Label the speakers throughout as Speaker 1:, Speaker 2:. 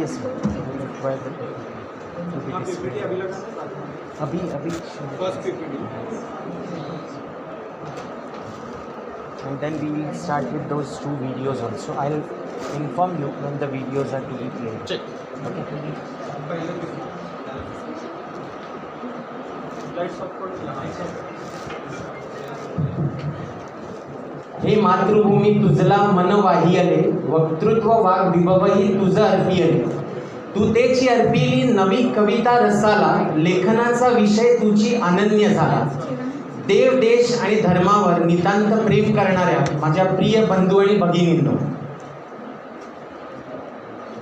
Speaker 1: Yes, ma'am. अभी
Speaker 2: First PPT.
Speaker 1: and then we will start with those two videos also. I'll inform you when the videos are to be played.
Speaker 2: Check.
Speaker 1: Okay. हे मातृभूमी तुझला मन वाहियले, वक्तृत्व वाग विभवही तुझ अर्पियले. तू तेची अर्पिली नवी कविता रसाला, लेखनाचा विषय तुझी अनन्य झाला. देव देश आणि धर्मावर नितांत प्रेम करणाऱ्या माझ्या प्रिय बंधू आणि भगिनींनो,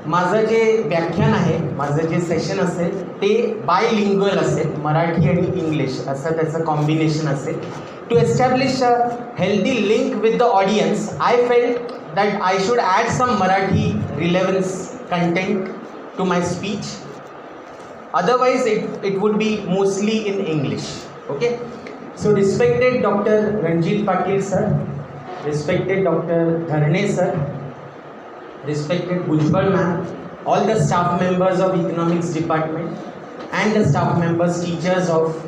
Speaker 1: माझं जे व्याख्यान आहे, माझं जे सेशन असेल ते बायलिंग्युअल असेल, मराठी आणि इंग्लिश असं त्याचं कॉम्बिनेशन असेल. To establish a healthy link with the audience, I felt that I should add some Marathi relevance content to my speech. Otherwise it would be mostly in English. Okay, so respected Dr. Ranjit Patil sir, respected Dr. Dharne sir, respected Bhujbal ma'am, all the staff members of economics department and the staff members, teachers of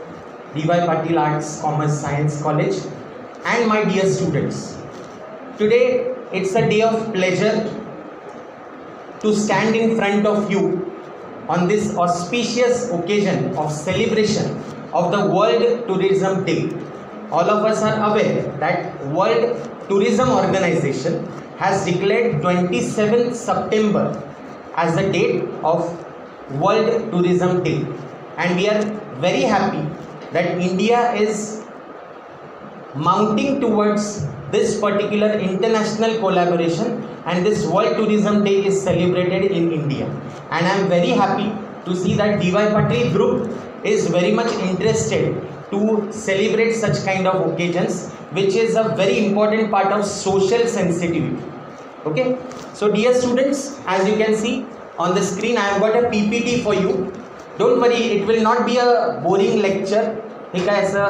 Speaker 1: D.Y. Patil Arts, Commerce, Science College, and my dear students. Today it's a day of pleasure to stand in front of you on this auspicious occasion of celebration of the World Tourism Day. All of us are aware that World Tourism Organization has declared 27th September as the date of World Tourism Day, and we are very happy that India is mounting towards this particular international collaboration, and this World Tourism Day is celebrated in India. And I am very happy to see that D.Y. Patil Group is very much interested to celebrate such kind of occasions, which is a very important part of social sensitivity. Okay, so dear students, as you can see on the screen, I have got a PPT for you. Don't worry, it will not be a boring lecture. हे काय असं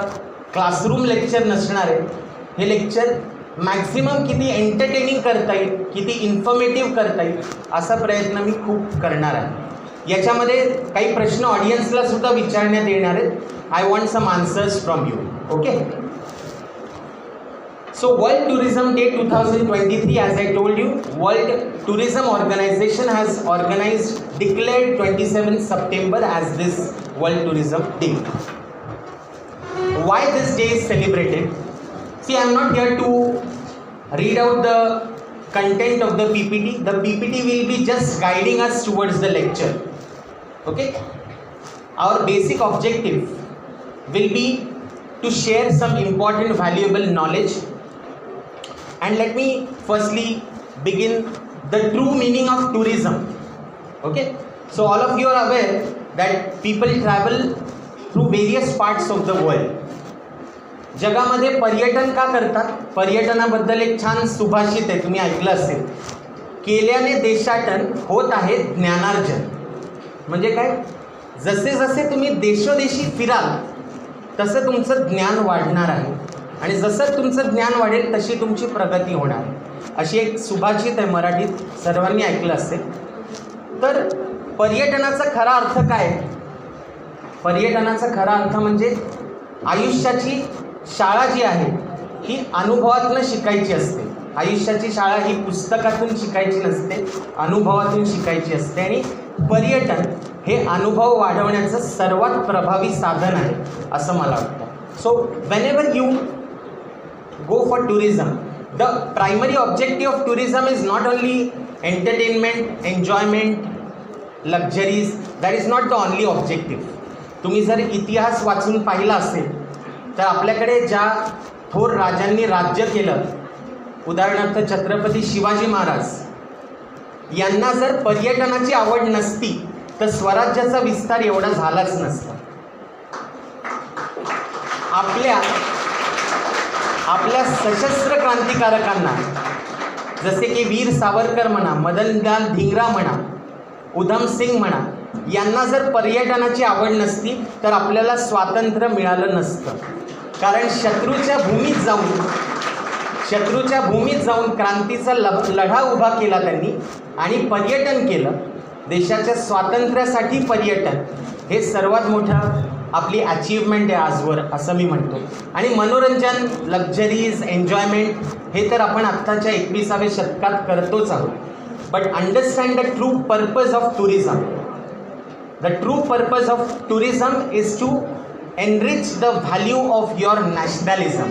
Speaker 1: classroom lecture नसणार आहे. हे lecture maximum किती entertaining करता येईल, किती informative करता येईल असा प्रयत्न मी खूप करणार आहे. याच्यामध्ये काही प्रश्न ऑडियन्सला सुद्धा विचारण्यात येणार आहेत. I want some answers from you. Okay, so world tourism day 2023, as I told you, World Tourism Organization has declared 27th September as this World Tourism Day. Why this day is celebrated? See, I am not here to read out the content of the PPT. The PPT will be just guiding us towards the lecture. Okay? Our basic objective will be to share some important valuable knowledge. And let me firstly begin the true meaning of tourism. Okay? So all of you are aware that people travel through various parts of the world. जगामध्ये पर्यटन का करतात? पर्यटनाबद्दल एक छान सुभाषित आहे, तुम्ही ऐकलं असेल, केल्याने देशाटन होत आहे ज्ञानार्जन. म्हणजे काय? जसे जसे तुम्ही देशोदेशी फिराल तसं तुमचं ज्ञान वाढणार आहे, आणि जसं तुमचं ज्ञान वाढेल तशी तुमची प्रगती होणार. अशी एक सुभाषित आहे, मराठीत सर्वांनी ऐकलं असेल. तर पर्यटनाचा खरा अर्थ काय? पर्यटनाचा खरा अर्थ म्हणजे आयुष्याची शाळा जी आहे ही अनुभवातून शिकायची असते. आयुष्याची शाळा ही पुस्तकातून शिकायची नसते, अनुभवातून शिकायची असते. आणि पर्यटन हे अनुभव वाढवण्याचं सर्वात प्रभावी साधन आहे असं मला वाटतं. So whenever you go for tourism, the primary objective of tourism is not only entertainment, enjoyment, luxuries. That is not the only objective. तुम्ही जर इतिहास वाचून पाहिला असेल तर आपल्याकडे ज्या थोर राजांनी राज्य केलं, उदाहरणार्थ छत्रपती शिवाजी महाराज, यांना जर पर्यटनाची आवड नसती तर स्वराज्याचा विस्तार एवढा झालाच नसता. आपल्या सशस्त्र क्रांतिकारकांना, जसे की वीर सावरकर म्हणा, मदनलाल धिंगरा म्हणा, उधम सिंग म्हणा, यांना जर पर्यटनाची आवड नसती तर आपल्याला स्वातंत्र्य मिळालं नसतं. कारण शत्रूच्या भूमीत जाऊन क्रांतीचा लढा उभा केला त्यांनी आणि पर्यटन केलं. देशाच्या स्वातंत्र्यासाठी पर्यटन हे सर्वात मोठं आपली अचीवमेंट आहे आजवर, असं मी म्हणतो. आणि मनोरंजन, लक्झरीज, एन्जॉयमेंट हे तर आपण आत्ताच्या 21व्या शतकात करतोच आहोत. But understand the true purpose of tourism. The true purpose of tourism is to enrich the value of your nationalism.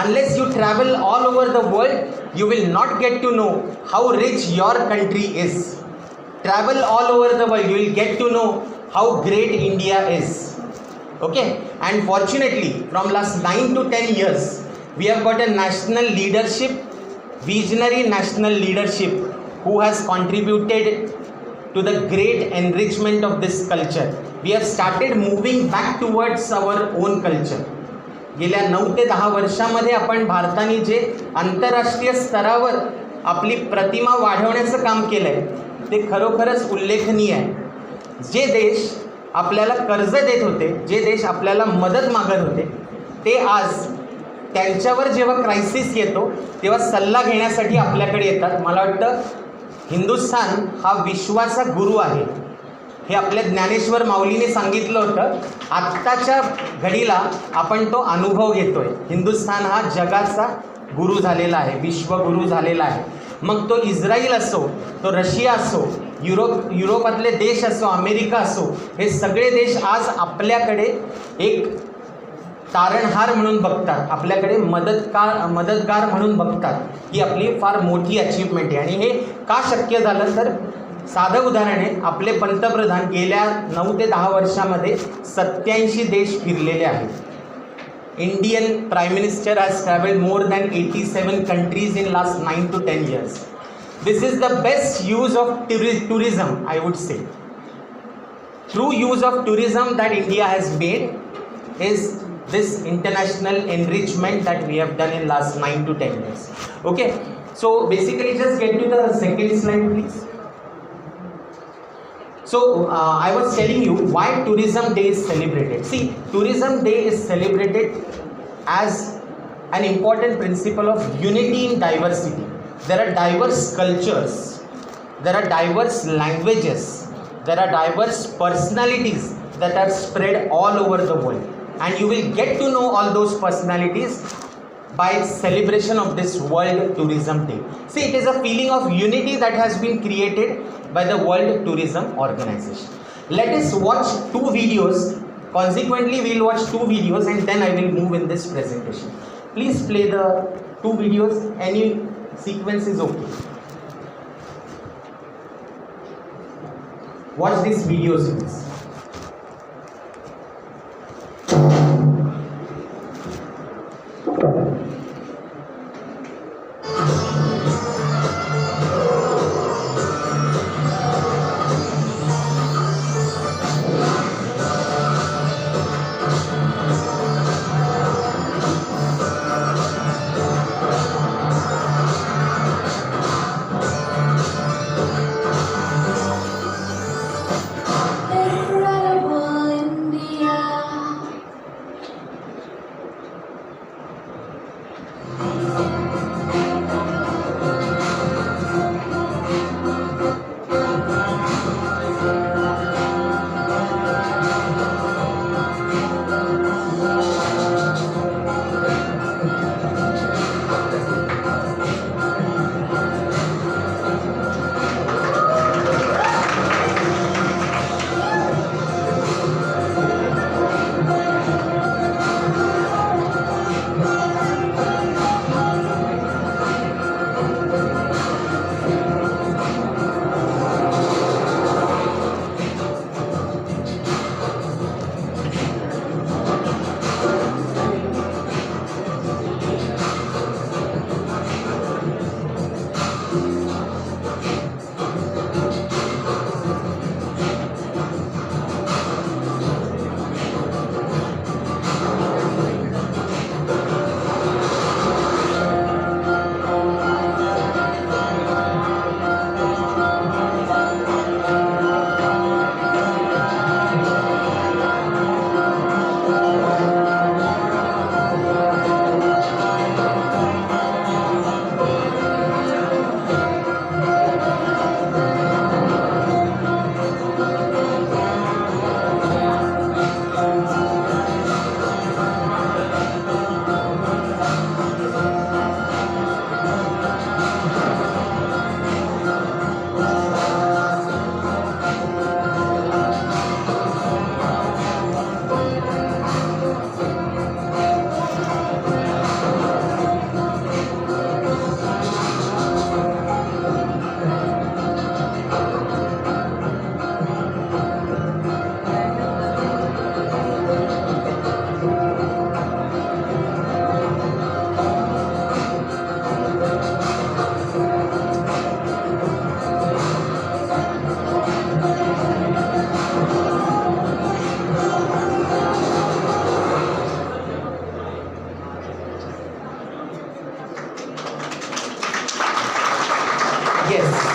Speaker 1: Unless you travel all over the world, you will not get to know how rich your country is. Travel all over the world, you will get to know how great India is. Okay, and fortunately from last 9 to 10 years we have got a national leadership, visionary national leadership, who has contributed to the great enrichment of this culture. We have started moving back towards our own culture. गेल्या 9 ते 10 वर्षामध्ये आपण भारताने जे आंतरराष्ट्रीय स्तरावर आपली प्रतिमा वाढवण्याचं काम केलं आहे ते खरोखरच उल्लेखनीय आहे. जे देश आपल्याला कर्ज देत होते, जे देश आपल्याला मदत मागत होते, ते आज त्यांच्यावर जेव्हा क्रायसिस येतो तेव्हा सल्ला घेण्यासाठी आपल्याकडे येतात. मला वाटतं हिंदुस्थान हा विश्वाचा गुरु आहे हे आपल्या ज्ञानेश्वर माऊलीने सांगितलं होतं. आत्ताच्या घडीला आपण तो अनुभव घेतोय. हिंदुस्थान हा जगाचा गुरु झालेला आहे, विश्वगुरु झालेला आहे. मग तो इस्रायल असो, तो रशिया असो, युरोपातले देश असो, अमेरिका असो, हे सगळे देश आज आपल्याकडे एक तारणहार म्हणून बघतात, आपल्याकडे मदतगार म्हणून बघतात. ही आपली फार मोठी अचीवमेंट आहे. आणि हे का शक्य झालं तर साधं उदाहरण आहे, आपले पंतप्रधान गेल्या 9 ते 10 वर्षामध्ये 87 देश फिरलेले आहेत. Indian prime minister has travelled more than 87 countries in last 9 to 10 years. This is the best use of tourism, I would say. True use of tourism that India has made is this international enrichment that we have done in last 9 to 10 years. Okay, so basically just get to the second slide please. So I was telling you why Tourism Day is celebrated. See, Tourism Day is celebrated as an important principle of unity in diversity. There are diverse cultures, there are diverse languages, there are diverse personalities that are spread all over the world, and you will get to know all those personalities by celebration of this World Tourism Day. See, it is a feeling of unity that has been created by the World Tourism Organization. Let us watch 2 videos. Consequently, we will watch 2 videos and then I will move in this presentation. Please play the 2 videos. Any sequence is okay. Watch these videos please.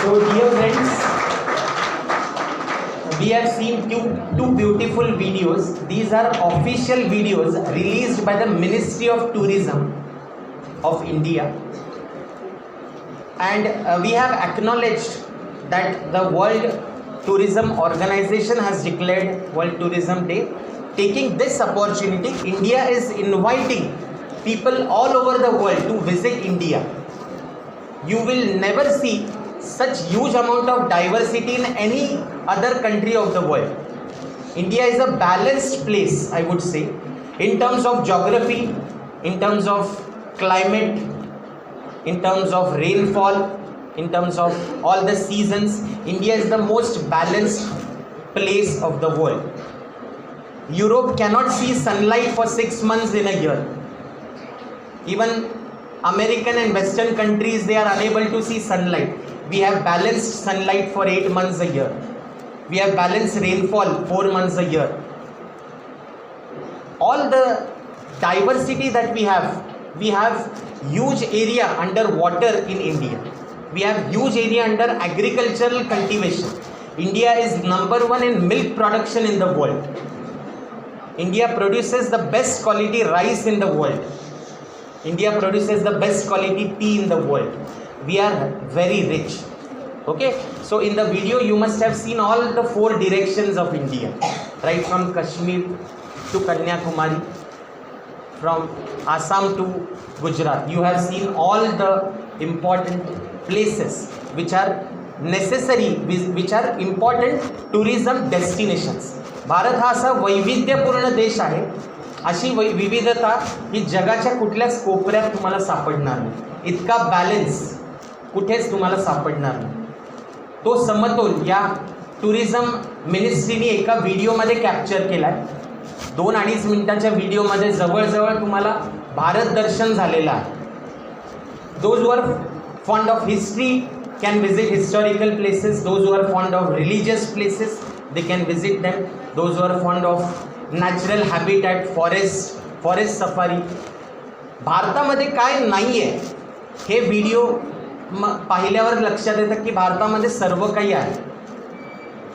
Speaker 1: So dear friends, we have seen two beautiful videos. These are official videos released by the Ministry of Tourism of India, and we have acknowledged that the World Tourism Organization has declared World Tourism Day. Taking this opportunity, India is inviting people all over the world to visit India. You will never see such huge amount of diversity in any other country of the world. India is a balanced place, I would say, in terms of geography, in terms of climate, in terms of rainfall, in terms of all the seasons. India is the most balanced place of the world. Europe cannot see sunlight for 6 months in a year. Even American and Western countries, they are unable to see sunlight. We have balanced sunlight for 8 months a year. We have balanced rainfall 4 months a year. All the diversity that we have huge area under water in India. We have huge area under agricultural cultivation. India is number 1 in milk production in the world. India produces the best quality rice in the world. India produces the best quality tea in the world. We are very rich. Okay, so in the video you must have seen all the 4 directions of India, right from Kashmir to Kanyakumari, from Assam to Gujarat. You have seen all the important places which are necessary, which are important tourism destinations. Bharat हा असा वैविध्यपूर्ण देश आहे, अशी विविधता ही जगाच्या कुठल्याच कोपऱ्यात तुम्हाला सापडणार नाही. इतका बॅलन्स कुठेच तुम्हाला सापडणार नाही. तो समतोल या टुरिझम मिनिस्ट्रीने एका व्हिडिओमध्ये कॅप्चर केला आहे. 2-2.5 मिनिटाच्या व्हिडिओमध्ये जवळजवळ तुम्हाला भारत दर्शन झालेलं आहे. Those who are fond of history can visit historical places. Those who are fond of religious places, they can visit them. Those who are fond of natural habitat, forest safari. भारतामध्ये काय नाही आहे हे व्हिडिओ पाहिल्यावर लक्षात येतं की भारतामध्ये सर्व काही आहे.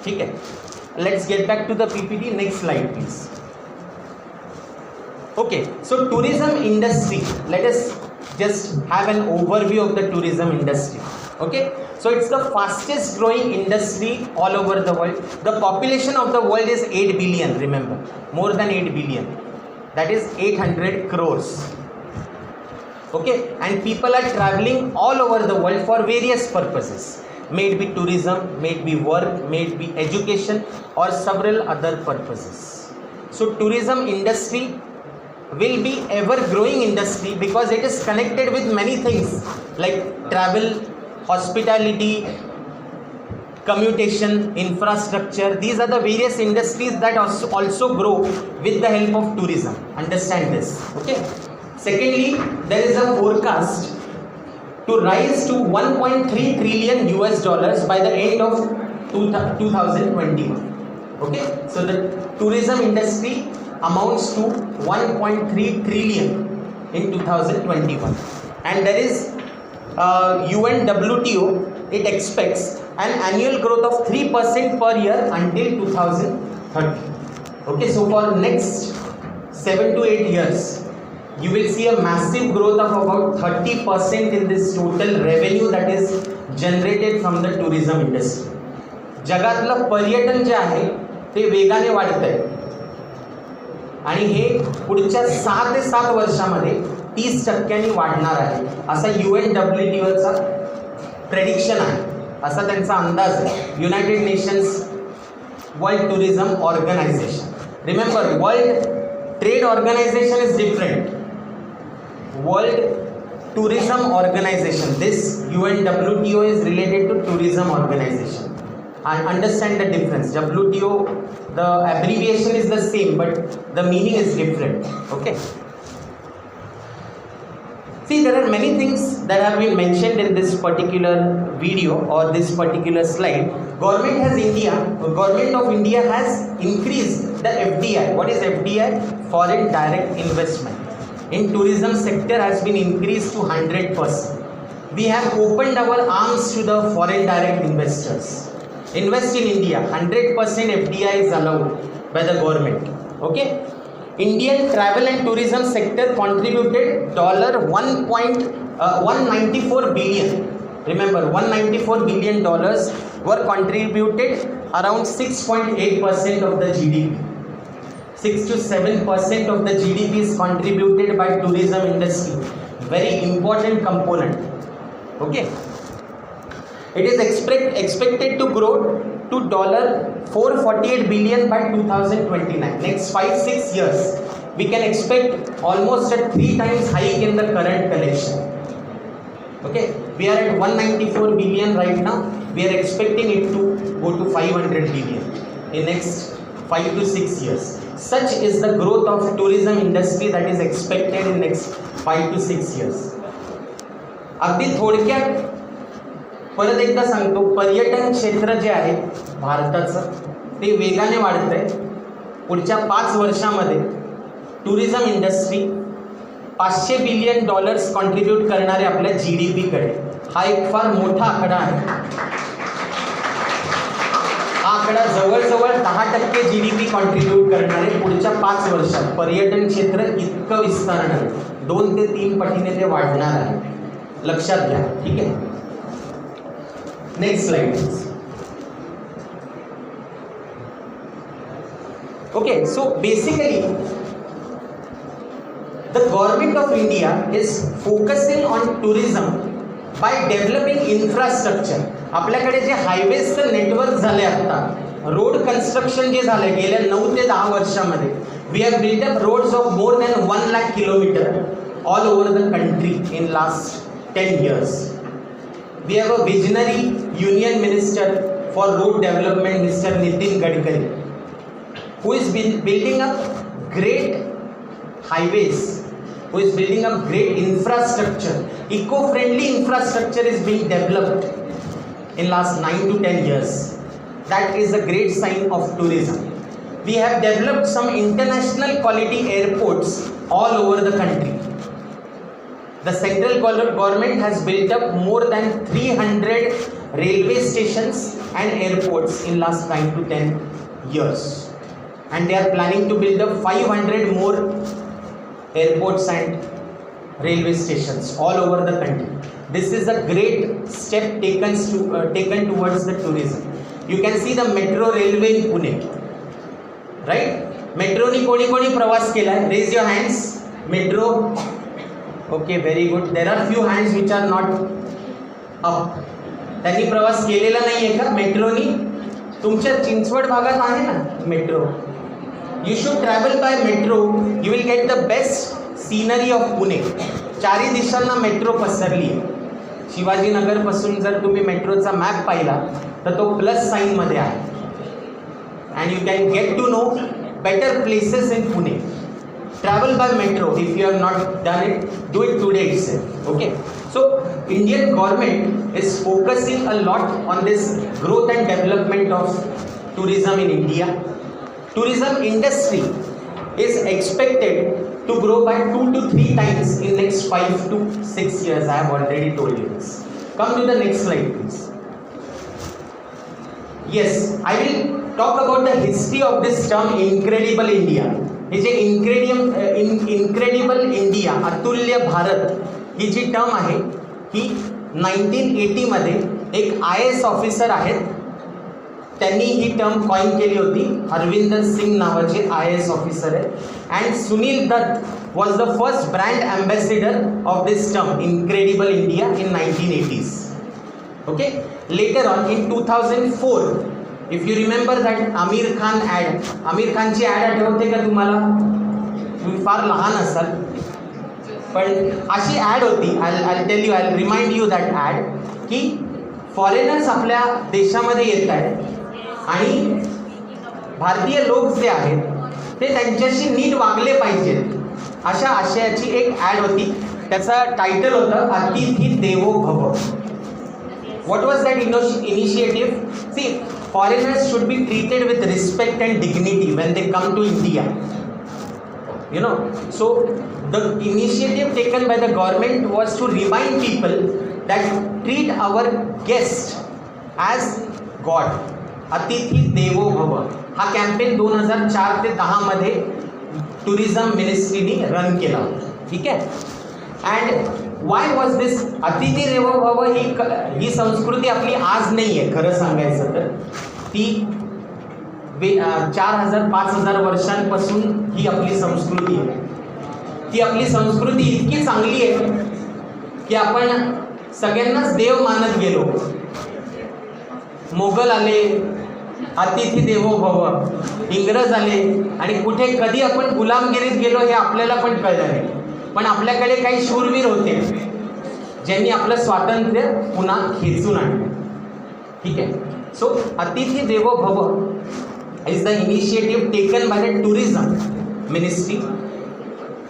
Speaker 1: ठीक आहे, let's get back to the PPT. Next slide please. Okay, so tourism industry, let us just have an overview of the tourism industry. Okay, so it's the fastest growing industry all over the world. The population of the world is 8 billion, remember, more than 8 billion, that is 800 crores. Okay, and people are traveling all over the world for various purposes. May it be tourism, may it be work, may it be education, or several other purposes. So tourism industry will be ever growing industry because it is connected with many things like travel, hospitality, commutation, infrastructure. These are the various industries that also grow with the help of tourism. Understand this. Okay, secondly, there is a forecast to rise to $1.3 trillion by the end of 2021. Okay, so the tourism industry amounts to 1.3 trillion in 2021, and there is UNWTO, it expects an annual growth of 3% per year until 2030. Okay, so for next 7 to 8 years you will see a massive growth of about 30% in this total revenue that is generated from the tourism industry. जगातलं पर्यटन जे आहे ते वेगाने वाढत आहे आणि हे पुढच्या 6 ते 7 वर्षामध्ये 30% वाढणार आहे, असा UNWTOचा प्रेडिक्शन आहे, असा त्यांचा अंदाज आहे. United Nations World Tourism Organization. Remember, World Trade Organization is different. World Tourism Organization, this UNWTO is related to tourism organization. And understand the difference. WTO, the abbreviation is the same but the meaning is different. Okay, see, there are many things that have been mentioned in this particular video or this particular slide. Government of India has increased the FDI. What is FDI? Foreign direct investment in tourism sector has been increased to 100%. we have opened our arms to the foreign direct investors. Invest in India, 100% FDI is allowed by the government. Okay. Indian travel and tourism sector contributed $194 billion. Remember, $194 billion were contributed around 6.8% of the GDP. 6 to 7% of the GDP is contributed by tourism industry. Very important component. Okay. It is expected to grow to $448 billion by 2029. Next 5-6 years, we can expect almost a 3 times hike in the current collection. Okay, we are at 194 billion right now. We are expecting it to go to 500 billion in next 5 to 6 years. Such is the growth of tourism industry that is expected in next 5 to 6 years. अगदी थोडक्यात परत एकदा सांगतो, पर्यटन क्षेत्र जे आहे भारताचं ते वेगाने वाढत आहे. पुढच्या 5 वर्षामध्ये टुरिझम इंडस्ट्री $500 बिलियन कॉन्ट्रीब्यूट करणारे आपल्या GDP कडे. हा एक फार मोठा आकडा आहे. हा आकडा जवळजवळ 10% GDP कॉन्ट्रीब्यूट करणारे पुढच्या 5 वर्षात पर्यटन क्षेत्र इतकं विस्तारणार आहे. 2 ते 3 पटीने ते वाढणार आहे. लक्षात घ्या. ठीक आहे. Next slide. Okay, so basically the government of India is focusing on tourism by developing infrastructure. आपल्याकडे जे हायवेजचं नेटवर्क झाले आता, रोड कन्स्ट्रक्शन जे झाले गेल्या 9 ते 10 वर्षामध्ये, we have built up roads of more than 1 lakh kilometer all over the country in last 10 years. We have a visionary union minister for road development, Mr. Nitin Gadkari, who is building up great highways, who is building up great infrastructure. Eco-friendly infrastructure is being developed in last 9 to 10 years. That is a great sign of tourism. We have developed some international quality airports all over the country. The central government has built up more than 300 railway stations and airports in last 9 to 10 years. And they are planning to build up 500 more airports and railway stations all over the country. This is a great step taken towards the tourism. You can see the metro railway in Pune, right? Metro ni koni pravas kela hai? Raise your hands. Metro. Okay, very good. There are few hands which are not up. त्यांनी प्रवास केलेला नाही आहे का मेट्रोनी? तुमच्या चिंचवड भागात आहे ना metro. You should travel by metro. You will get the best scenery of Pune. 4 दिशांना मेट्रो पसरली आहे. शिवाजीनगर पासून जर तुम्ही मेट्रोचा मॅप पाहिला तर तो प्लस साइन मध्ये आहे. And you can get to know better places in Pune. Travel by metro. If you have not done it, do it today itself. Okay. So Indian government is focusing a lot on this growth and development of tourism in India. Tourism industry is expected to grow by 2 to 3 times in next 5 to 6 years. I have already told you this. Come to the next slide, please. Yes, I will talk about the history of this term incredible India. हे जे incredible India, अतुल्य भारत ही जी term आहे ही 1980 मध्ये एक IAS officer आहेत, त्यांनी ही term coin केली होती. हरविंदर सिंग नावाचे IAS ऑफिसर आहे. And Sunil Dutt was the first brand ambassador of this term incredible India in 1980s. Okay. Later on in 2004, if you remember that Aamir Khan ad, Aamir खानची ॲड आठवते का तुम्हाला? तुम्ही फार लहान असाल, पण अशी ॲड होती. I tell you, I remind you that ad की फॉरेनर्स आपल्या देशामध्ये येत आहेत आणि भारतीय लोक जे आहेत ते त्यांच्याशी नीट वागले पाहिजेत, अशा आशयाची एक ॲड होती. त्याचा टायटल होतं अतिथी देवो भव. What was that initiative? See, foreigners should be treated with respect and dignity when they come to India. You know, so the initiative taken by the government was to remind people that treat our guest as God. अतिथी देवो भव हा campaign 2004 ते 10 मध्ये tourism मिनिस्ट्रीने run केला होता. ठीक आहे. अँड वाय वॉज दिस अतिथी देवो भव ही संस्कृती आपली आज नाही आहे खरं सांगायचं तर. ती 4000-5000 वर्षांपासून ही आपली संस्कृती आहे. ती आपली संस्कृती इतकी चांगली आहे की आपण सगळ्यांनाच देव मानत गेलो. मोगल आले, अतिथी देवो भव, इंग्रज आले आणि कुठे कधी आपण गुलामगिरीत गेलो हे आपल्याला पण कळलं नाही. पण आपल्याकडे काही शूरवीर होते ज्यांनी आपलं स्वातंत्र्य पुन्हा खेचून आणलं. ठीक आहे. सो अतिथी देवो भव is the initiative taken by the tourism ministry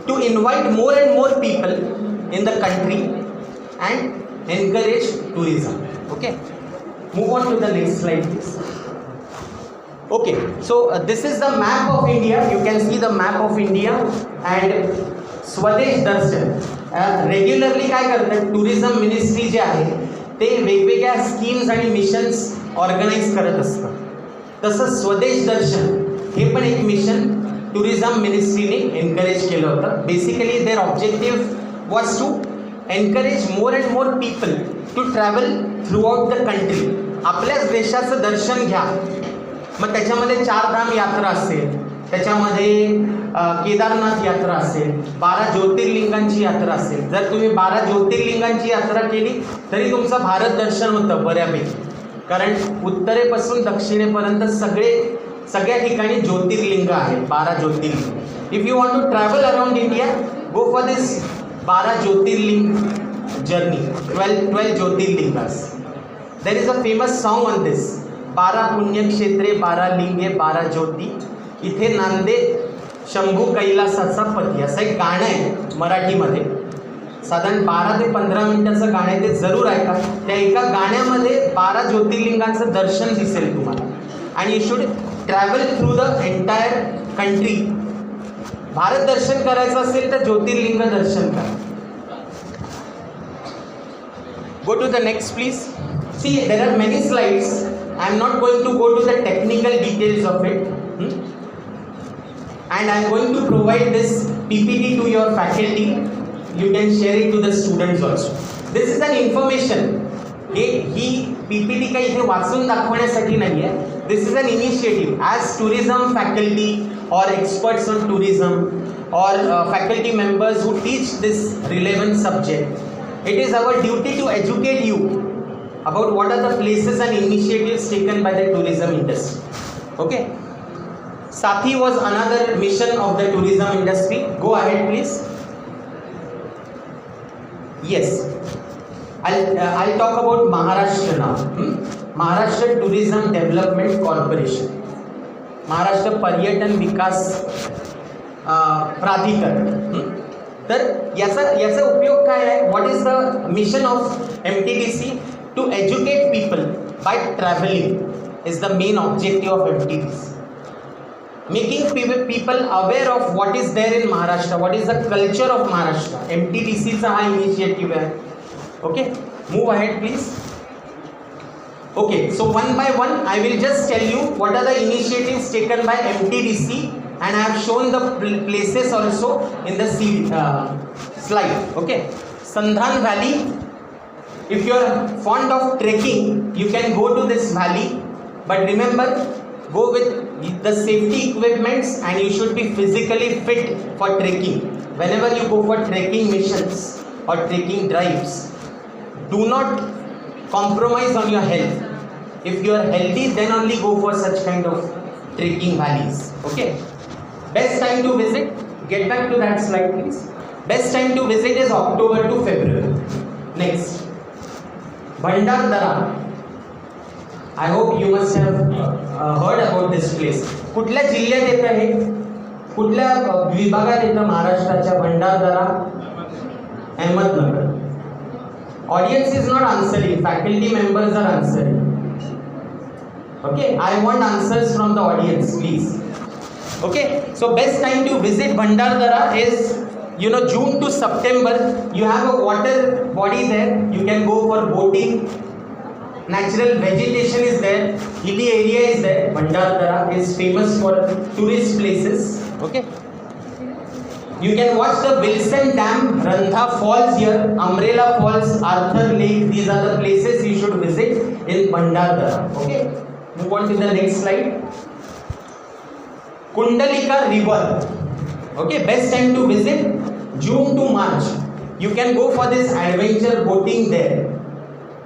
Speaker 1: to invite more and more people in the country and encourage tourism. Okay, move on to the next slide please. Okay, so this is the map of India. You can see the map of India and Swadesh Darshan. Regularly काय करतात tourism ministry जे आहे ते वेगवेगळ्या schemes आणि missions organise करत असतात. तसं स्वदेश दर्शन हे पण एक मिशन टुरिझम मिनिस्ट्रीने एनकरेज केलं होतं. Basically their objective was to encourage more and more people to travel throughout the country. आपल्याच देशाचं दर्शन घ्या. मग त्याच्यामध्ये 4 धाम यात्रा असेल, त्याच्यामध्ये केदारनाथ यात्रा असेल, 12 ज्योतिर्लिंगांची यात्रा असेल. जर तुम्ही 12 ज्योतिर्लिंगांची यात्रा केली तरी तुमचं भारत दर्शन होतं बऱ्यापैकी. कारण उत्तरेपासून दक्षिणेपर्यंत सगळ्या ठिकाणी ज्योतिर्लिंग आहेत. 12 ज्योतिर्लिंग. If you want to travel around India go for this 12 jyotirlinga journey. 12 ज्योतिर्लिंगास. There is a famous song on this. 12 पुण्यक्षेत्रे 12 लिंगे 12 ज्योती इथे नांदे शंभू कैलासाचा पती असं एक गाणं आहे मराठीमध्ये. साधारण 12 ते 15 मिनिटाचं गाणं आहे. ते जरूर ऐका. त्या एका गाण्यामध्ये 12 ज्योतिर्लिंगांचं दर्शन दिसेल तुम्हाला. आणि you should travel through the entire country. Bharat दर्शन करायचं असेल तर ज्योतिर्लिंग दर्शन करा. Go to the next please. See there are many slides. I am not going to go to the technical details of it. and I am going to provide this PPT to your faculty. You can share it to the students also. This is an information. He PPT काही इथे वाचून दाखवण्यासाठी नाही आहे. This is an initiative. As tourism faculty or experts on tourism or faculty members who teach this relevant subject, it is our duty to educate you about what are the places and initiatives taken by the tourism industry. Okay. Sathi was another mission of the tourism industry. Go ahead please. Yes, I'll talk about Maharashtra now. Maharashtra Tourism Development Corporation. Maharashtra पर्यटन विकास प्राधिकरण. तर याचा उपयोग काय आहे? What is the mission of MTDC? To educate people by traveling is the main objective of MTDC. Making people aware of what is there in Maharashtra, what is the culture of Maharashtra. MTDC चा हा initiative आहे. Okay, move ahead please. Okay, so one by one I will just tell you what are the initiatives taken by MTDC and I have shown the places also in the slide. Okay, Sandhan Valley. If you are fond of trekking, you can go to this valley, but remember, go with the safety equipments and you should be physically fit for trekking. Whenever you go for trekking missions or trekking drives, do not compromise on your health. If you are healthy, then only go for such kind of trekking valleys. Okay. Best time to visit. Get back to that slide please. Best time to visit is October to February. Next. Bhandardara. I hope you must have heard about this place. कुठल्या जिल्ह्यात येतं हे? कुठल्या विभागात येतं महाराष्ट्राच्या? Bhandardara, Ahmednagar. Audience is not answering. Faculty members are answering. Okay, I want answers from the audience, please. Okay, so best time to visit Bhandardara is June to September, you have a water body there. You can go for boating. Natural vegetation is there. Hilly area is there. Bhandarpara is famous for tourist places. Okay. You can watch the Wilson Dam, Randha Falls here, Umbrella Falls, Arthur Lake. These are the places you should visit in Bhandarpara. Okay. Move on to the next slide. Kundalika River. Okay, best time to visit June to March. You can go for this adventure boating there.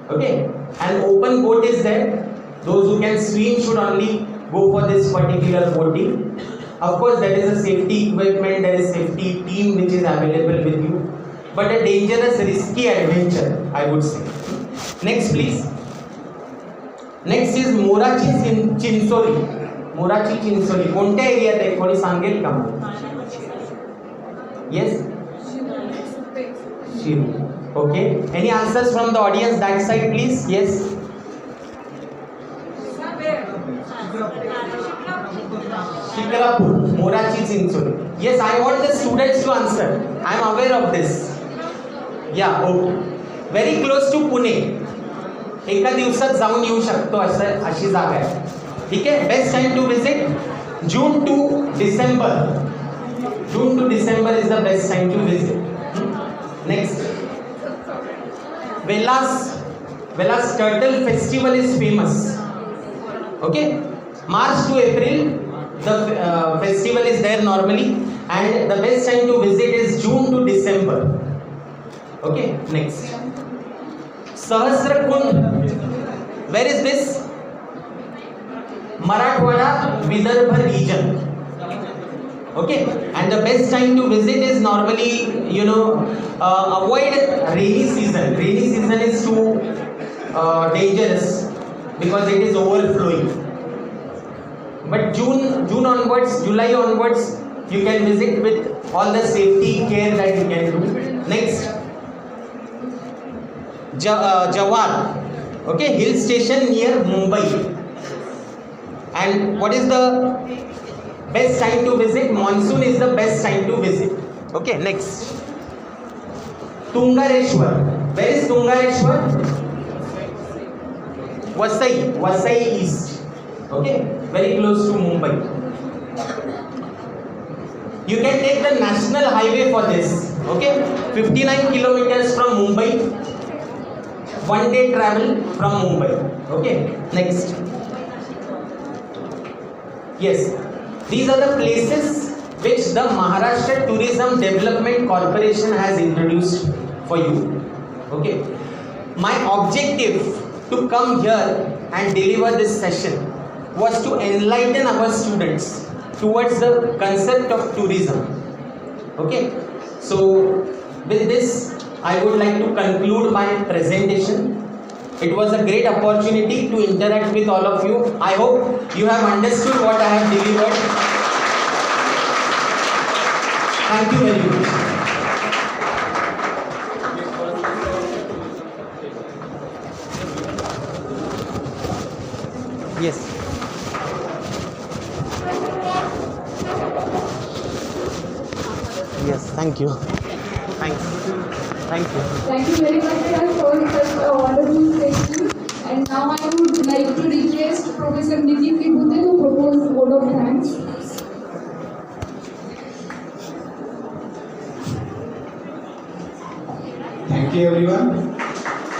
Speaker 1: Okay, an open boat is there. Those who can swim should only go for this particular boating. Of course, there is a safety equipment, there is safety team which is available with you. But a dangerous, risky adventure, I would say. Next, please. Next is Morachi Chinsoli. Morachi Chincholi कोणत्या एरियात आहे कोणी सांगेल का? Yes, Shirur. Okay, any answers from the audience that side please? Yes, Shikrapur, Morachi Chincholi. Yes, I want the students to answer. I am aware of this. Ya, okay, very close to Pune. एका दिवसात जाऊन येऊ शकतो असं अशी जागा आहे. ठीक है. Best time to visit June to December. June to December is the best time to visit. Next, Velas Turtle Festival is famous. Okay, March to April the festival is there normally, and the best time to visit is June to December. Okay, next, Sahasrakund. Where is this? Marathwada, Vidarbha region. Okay, and the best time to visit is normally, avoid rainy season. Rainy season is too dangerous because it is overflowing. But June onwards, July onwards, you can visit with all the safety care that you can do. Next, Jawar. Okay, hill station near Mumbai. And what is the best time to visit? Monsoon is the best time to visit. Okay, next, Tungareshwar. Where is Tungareshwar? Vasai East. Okay, very close to Mumbai. You can take the national highway for this. Okay, 59 kilometers from Mumbai. 1 day travel from Mumbai. Okay, next. Yes, these are the places which the Maharashtra Tourism Development Corporation has introduced for you. Okay, my objective to come here and deliver this session was to enlighten our students towards the concept of tourism. Okay, so with this I would like to conclude my presentation. It was a great opportunity to interact with all of you. I hope you have understood what I have delivered. Thank you very much. Yes. Yes, thank you. Thanks. Thank you.
Speaker 2: Thank you very much, sir, for such a wonderful session. And now I would like to request Professor Nitin Vibhuti to propose a vote of thanks.
Speaker 3: Thank you, everyone.